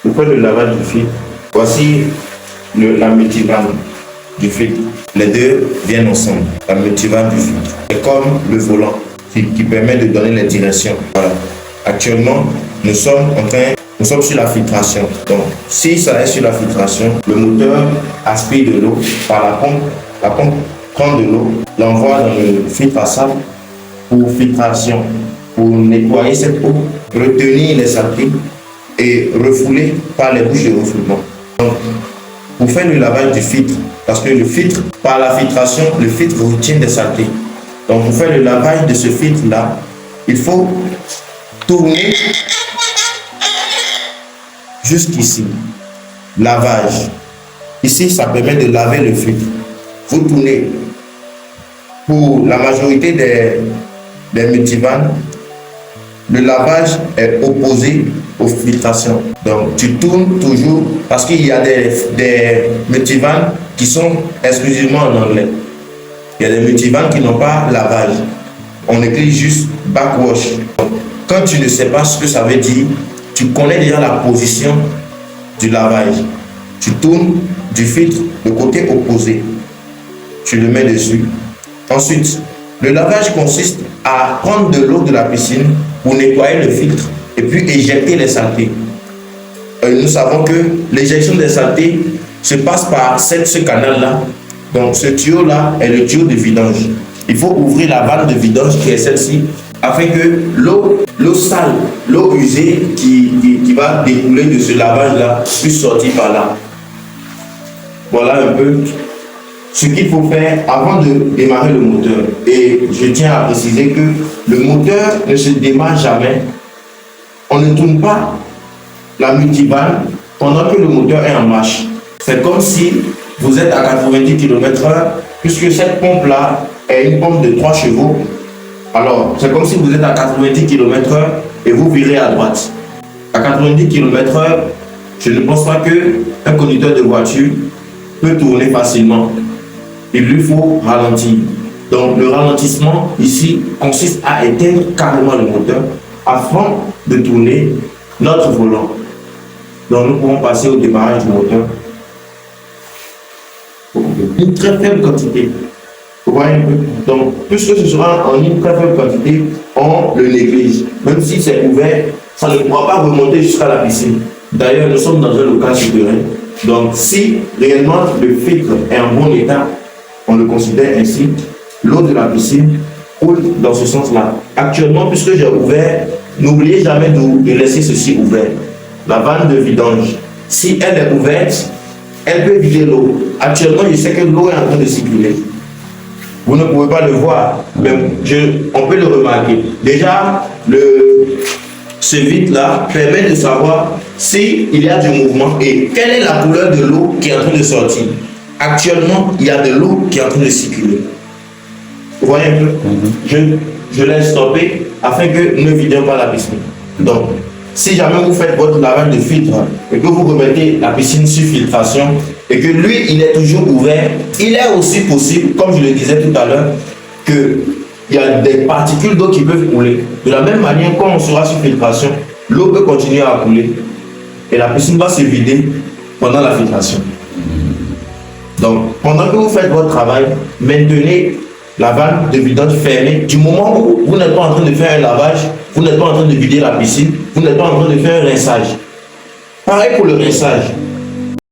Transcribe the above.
Pour faire le lavage du filtre, voici la multivane du filtre. Les deux viennent ensemble. La multivane du filtre. C'est comme le volant qui permet de donner les directions. Voilà. Actuellement, nous sommes sur la filtration. Donc, si ça est sur la filtration, le moteur aspire de l'eau par la pompe. La pompe prend de l'eau, l'envoie dans le filtre à sable pour filtration, pour nettoyer cette eau, retenir les saletés et refouler par les bouches de refoulement. Donc, pour faire le lavage du filtre, parce que le filtre, par la filtration, le filtre retient des saletés. Donc, pour faire le lavage de ce filtre-là, il faut tourner jusqu'ici. Lavage. Ici, ça permet de laver le filtre. Vous tournez. Pour la majorité des multivanes, le lavage est opposé aux filtrations. Donc, tu tournes toujours parce qu'il y a des multivanes qui sont exclusivement en anglais. Il y a des multivanes qui n'ont pas lavage. On écrit juste backwash. Quand tu ne sais pas ce que ça veut dire, tu connais déjà la position du lavage. Tu tournes du filtre de côté opposé. Tu le mets dessus. Ensuite, le lavage consiste à prendre de l'eau de la piscine pour nettoyer le filtre et puis éjecter les saletés. Nous savons que l'éjection des saletés se passe par ce canal-là. Donc ce tuyau-là est le tuyau de vidange. Il faut ouvrir la vanne de vidange qui est celle-ci afin que l'eau sale, l'eau usée qui va découler de ce lavage-là puisse sortir par là. Voilà un peu ce qu'il faut faire avant de démarrer le moteur. Et je tiens à préciser que le moteur ne se démarre jamais. On ne tourne pas la multivane pendant que le moteur est en marche. C'est comme si vous êtes à 90 km/h, puisque cette pompe-là est une pompe de 3 chevaux. Alors, c'est comme si vous êtes à 90 km/h et vous virez à droite. À 90 km/h, je ne pense pas qu'un conducteur de voiture peut tourner facilement. Il lui faut ralentir. Donc le ralentissement ici consiste à éteindre carrément le moteur afin de tourner notre volant. Donc nous pourrons passer au démarrage du moteur. Une très faible quantité. Vous voyez un peu. Donc puisque ce sera en une très faible quantité, on le néglige. Même si c'est ouvert, ça ne pourra pas remonter jusqu'à la piscine. D'ailleurs, nous sommes dans un local souterrain. Donc si réellement le filtre est en bon état, on le considère ainsi, l'eau de la piscine coule dans ce sens-là. Actuellement, puisque j'ai ouvert, n'oubliez jamais de laisser ceci ouvert. La vanne de vidange, si elle est ouverte, elle peut vider l'eau. Actuellement, je sais que l'eau est en train de circuler. Vous ne pouvez pas le voir, mais on peut le remarquer. Déjà, ce vide-là permet de savoir s'il y a du mouvement et quelle est la couleur de l'eau qui est en train de sortir. Actuellement, il y a de l'eau qui est en train de circuler. Vous voyez un peu? Je laisse stopper afin que nous ne vidions pas la piscine. Donc, si jamais vous faites votre lavage de filtre et que vous remettez la piscine sur filtration et que lui, il est toujours ouvert, il est aussi possible, comme je le disais tout à l'heure, qu'il y a des particules d'eau qui peuvent couler. De la même manière, quand on sera sur filtration, l'eau peut continuer à couler et la piscine va se vider pendant la filtration. Donc, pendant que vous faites votre travail, maintenez la vanne de vidange fermée. Du moment où vous n'êtes pas en train de faire un lavage, vous n'êtes pas en train de vider la piscine, vous n'êtes pas en train de faire un rinçage. Pareil pour le rinçage.